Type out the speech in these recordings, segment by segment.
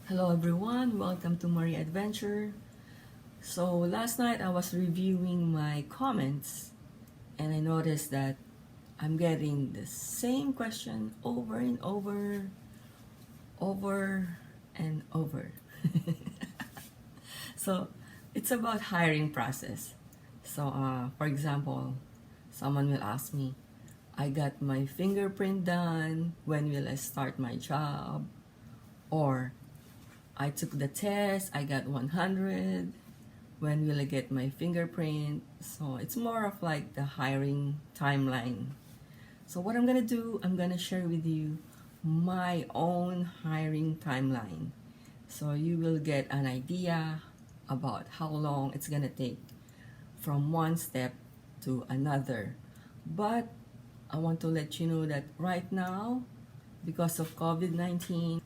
Hello everyone, welcome to Marie Adventure. So last night I was reviewing my comments and I noticed that I'm getting the same question over and over and over. So it's about hiring process. So for example, someone will ask me, I got my fingerprint done, when will I start my job? Or I took the test, I got 100. When will I get my fingerprint? So it's more of like the hiring timeline. So what I'm gonna do, I'm gonna share with you my own hiring timeline. So you will get an idea about how long it's gonna take from one step to another. But I want to let you know that right now, because of COVID-19,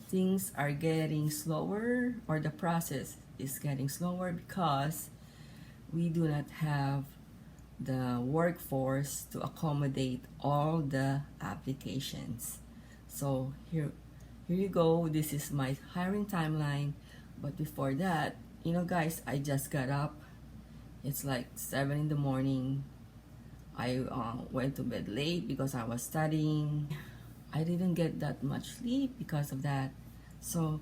things are getting slower, or the process is getting slower because we do not have the workforce to accommodate all the applications. So here you go. This is my hiring timeline. But before that, guys, I just got up. It's like 7 in the morning. I went to bed late because I was studying. I didn't get that much sleep because of that. So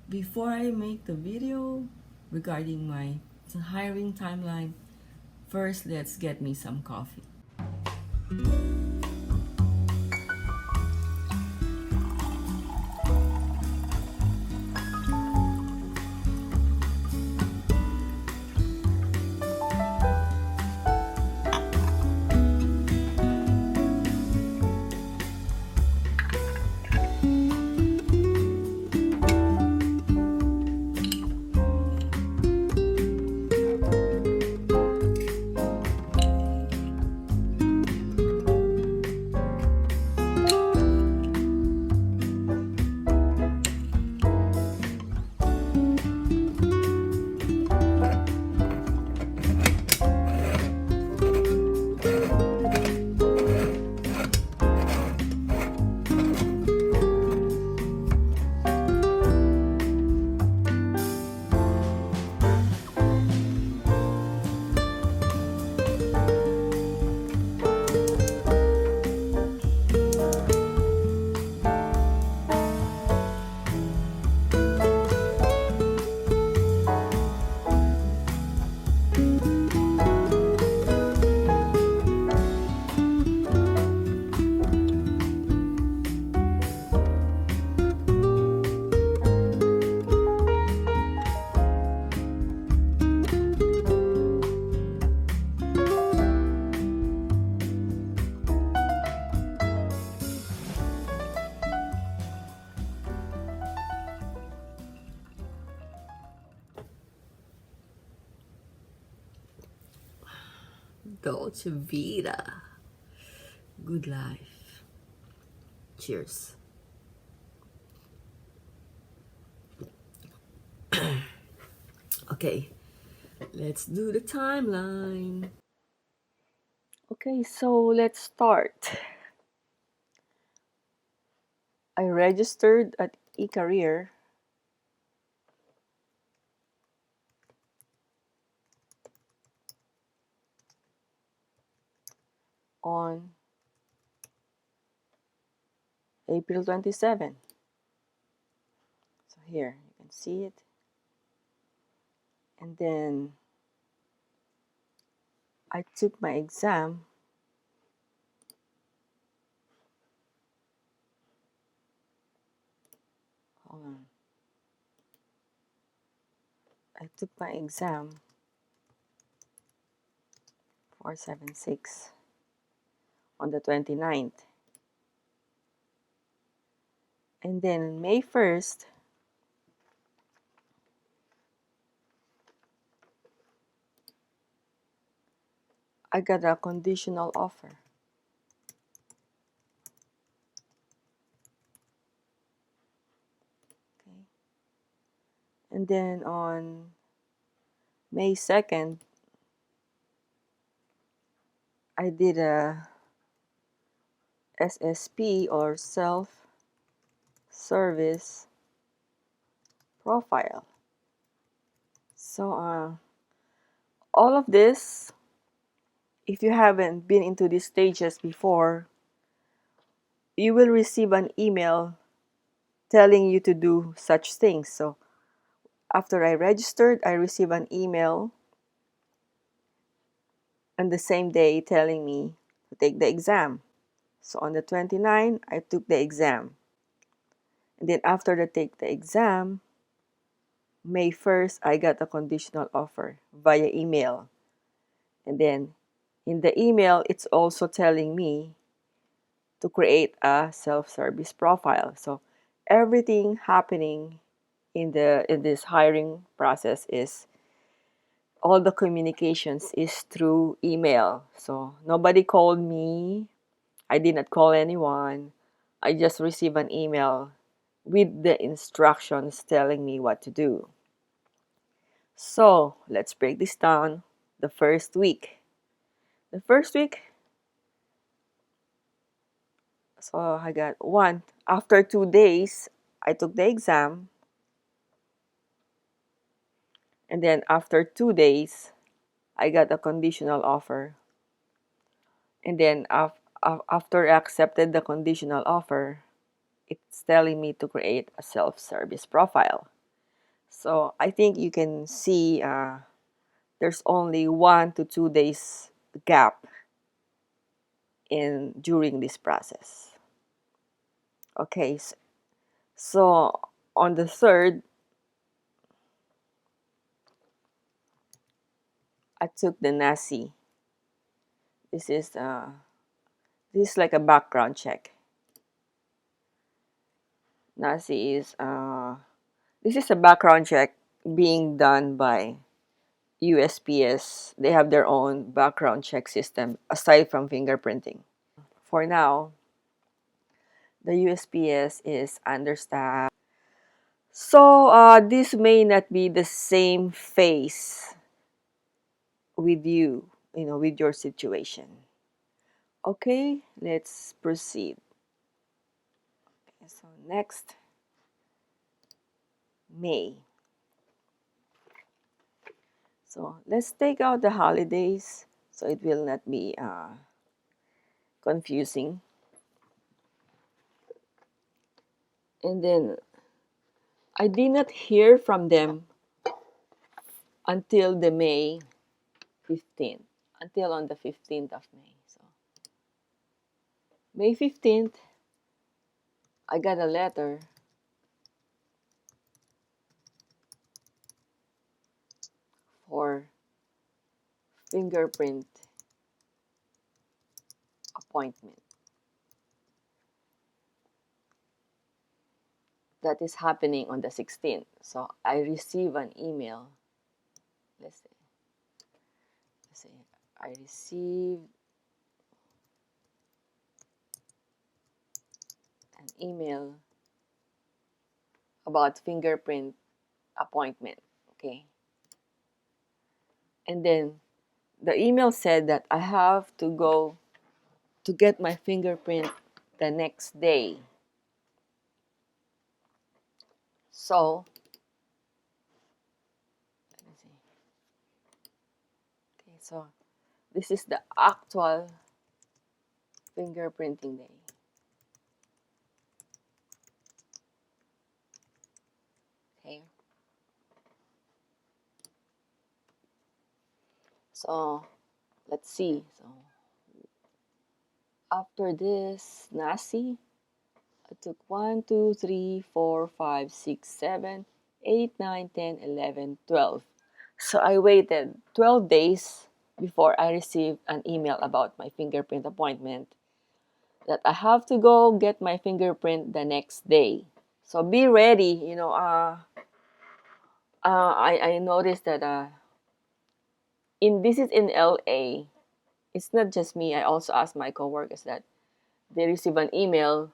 before I make the video regarding my hiring timeline, first let's get me some coffee. Dolce Vita. Good life. Cheers. Okay, let's do the timeline. Okay, so let's start. I registered at eCareer on April 27. So here, you can see it. And then I took my exam hold on. I took my exam 476 on the 29th. And then May 1st, I got a conditional offer. Okay. And then on May 2nd, I did a SSP, or self-service profile. So all of this, if you haven't been into these stages before, you will receive an email telling you to do such things. So after I registered, I received an email on the same day telling me to take the exam. So on the 29th, I took the exam. And then after I take the exam, May 1st, I got a conditional offer via email. And then in the email, it's also telling me to create a self-service profile. So everything happening in this hiring process is all the communications is through email. So nobody called me. I did not call anyone. I just received an email with the instructions telling me what to do. So let's break this down. The first week. The first week, so I got one. After 2 days, I took the exam. And then after 2 days, I got a conditional offer. And then after I accepted the conditional offer, it's telling me to create a self-service profile. So I think you can see there's only 1 to 2 days gap in during this process. Okay, so on the third, I took the NASI. This is like a background check. NASI is this is a background check being done by USPS. They have their own background check system aside from fingerprinting. For now, the USPS is understaffed. So this may not be the same face with you, with your situation. Okay, let's proceed. Okay, so next, May. So let's take out the holidays so it will not be confusing. And then I did not hear from them until the May 15th, until on the 15th of May. So May 15th, I got a letter for fingerprint appointment. That is happening on the 16th. So I receive an email. Let's see. I received an email about fingerprint appointment. Okay. And then the email said that I have to go to get my fingerprint the next day. So, let me see. Okay, so this is the actual fingerprinting day. Okay. So, let's see. So, after this NASI, I took 1, 2, 3, 4, 5, 6, 7, 8, 9, 10, 11, 12. So I waited 12 days before I received an email about my fingerprint appointment that I have to go get my fingerprint the next day. So be ready. I noticed that this is in LA. It's not just me. I also asked my coworkers that they receive an email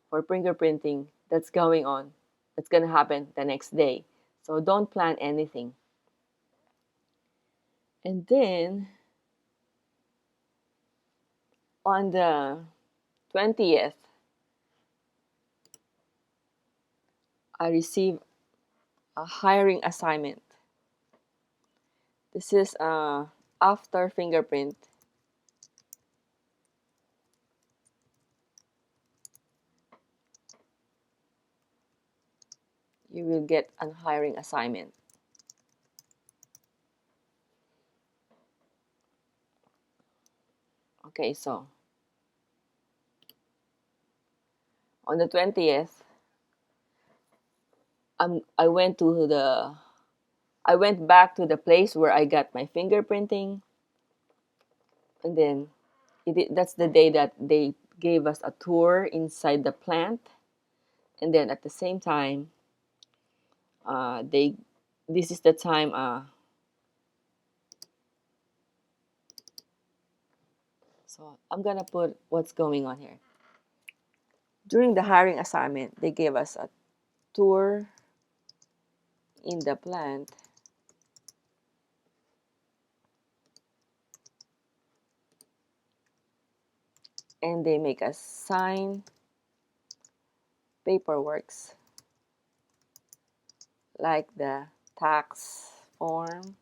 for fingerprinting that's going on. That's going to happen the next day. So don't plan anything. And then on the 20th, I received a hiring assignment. This is after fingerprint. You will get a hiring assignment. Okay, so on the 20th, I went back to the place where I got my fingerprinting, and then that's the day that they gave us a tour inside the plant, and then at the same time, this is the time. So I'm gonna put what's going on here. During the hiring assignment, they gave us a tour in the plant, and they make us sign paperworks like the tax form.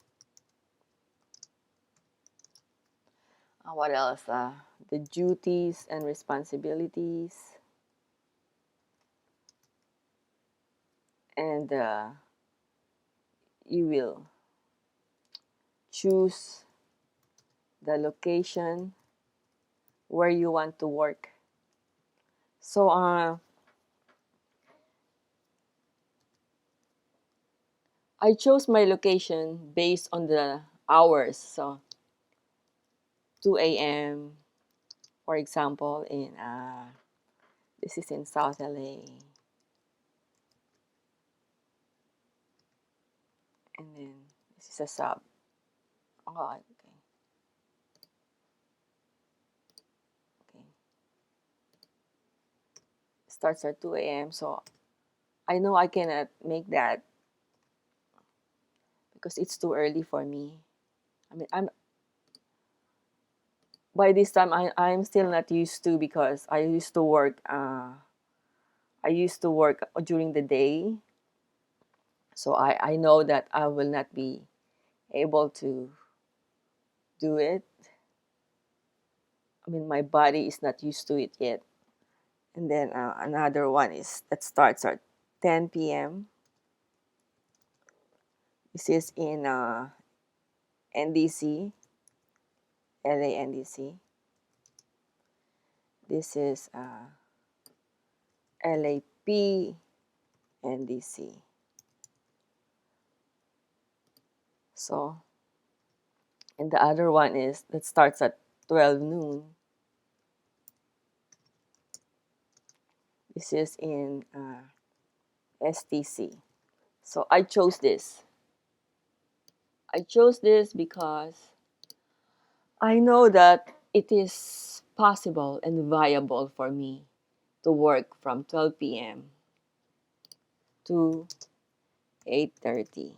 What else? The duties and responsibilities, and you will choose the location where you want to work. So I chose my location based on the hours. So 2 a.m. for example, in this is in South LA, and then this is a sub. Oh, okay. Okay. Starts at 2 a.m. So I know I cannot make that because it's too early for me. I mean, by this time I'm still not used to, because I used to work during the day. So I know that I will not be able to do it. I mean, my body is not used to it yet. And then another one is that starts at 10 p.m. This is in NDC, LA NDC. This is LAP NDC. So, and the other one is that starts at 12 noon. This is in STC. So I chose this. I chose this because I know that it is possible and viable for me to work from 12 p.m. to 8:30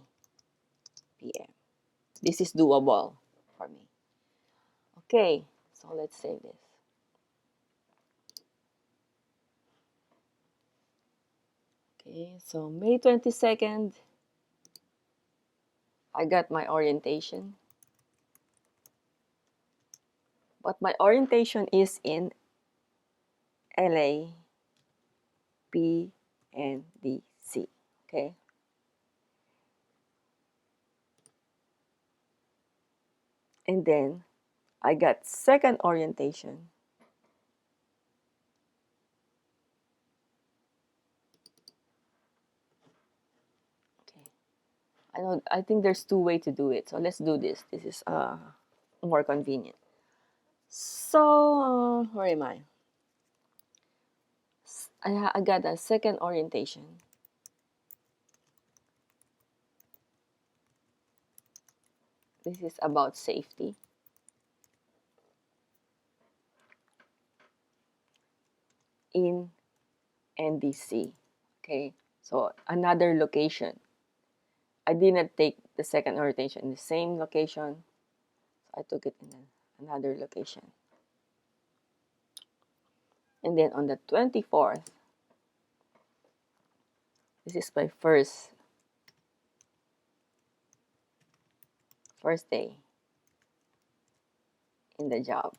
p.m. This is doable for me. Okay, so let's save this. Okay, so May 22nd, I got my orientation. But my orientation is in LA, P, and DC. Okay. And then I got second orientation I think there's two ways to do it. So let's do this. This is more convenient. So where am I? I got a second orientation. This is about safety. In NDC. Okay, so another location. I did not take the second orientation in the same location. So I took it in another location. And then on the 24th, this is my first First day in the job.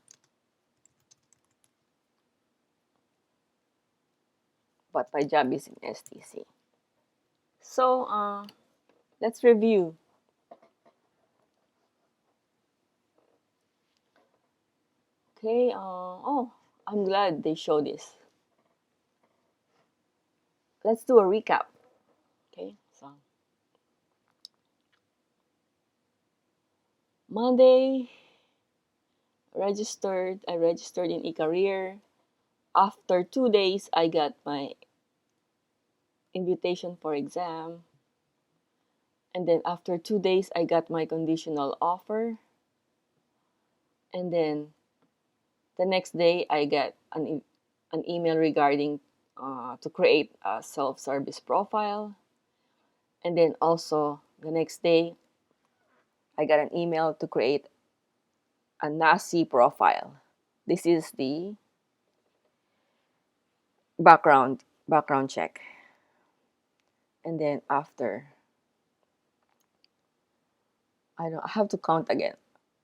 But my job is in STC. So let's review. Okay, oh, I'm glad they show this. Let's do a recap. Okay, so Monday, I registered in e-career. After 2 days, I got my invitation for exam. And then after 2 days, I got my conditional offer. And then the next day, I get an email regarding to create a self-service profile. And then also the next day, I got an email to create a NASI profile. This is the background check. And then after, I have to count again.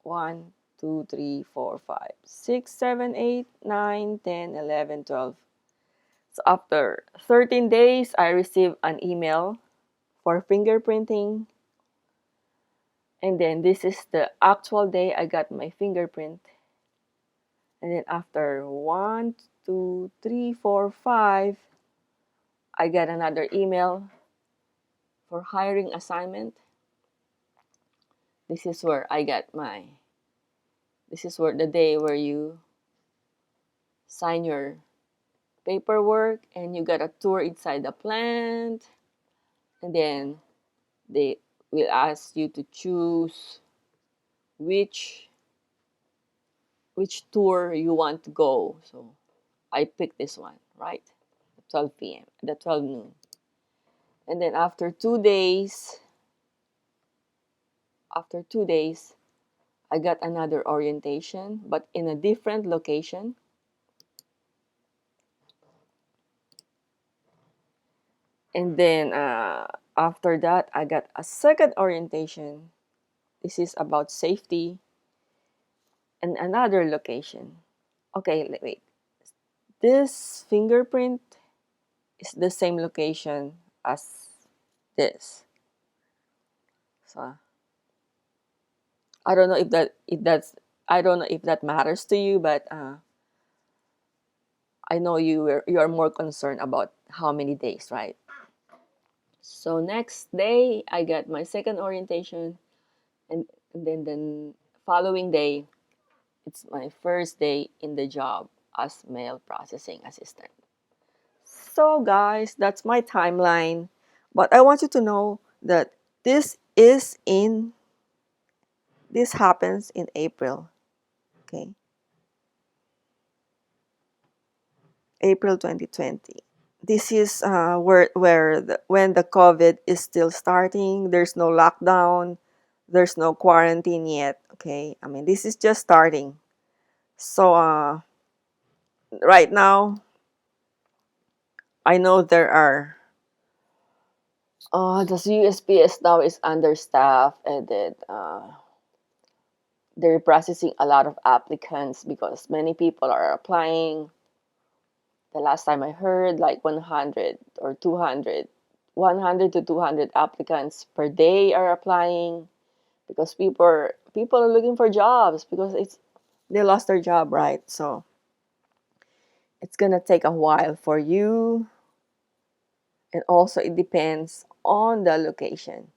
1, 2, 3, 4, 5, 6, 7, 8, 9, 10, 11, 12. So after 13 days, I received an email for fingerprinting. And then this is the actual day I got my fingerprint. And then after 1, 2, 3, 4, 5, I got another email for hiring assignment. This is where this is where the day where you sign your paperwork and you got a tour inside the plant. And then they will ask you to choose which tour you want to go. So I picked this one, right? At 12 p.m. at 12 noon. And then after 2 days, I got another orientation, but in a different location. And then after that, I got a second orientation. This is about safety and another location. Okay, wait. This fingerprint is the same location as this. So I don't know I don't know if that matters to you, but I know you are more concerned about how many days, right? So next day I got my second orientation, and then the following day it's my first day in the job as mail processing assistant. So guys, that's my timeline. But I want you to know that this happens in April. Okay. April 2020. This is when the COVID is still starting. There's no lockdown. There's no quarantine yet. Okay. I mean, this is just starting. So right now, I know there are the USPS now is understaffed, and then they're processing a lot of applicants because many people are applying. The last time I heard, like 100 or 200, 100 to 200 applicants per day are applying because people are looking for jobs because they lost their job, right? So it's gonna take a while for you, and also it depends on the location.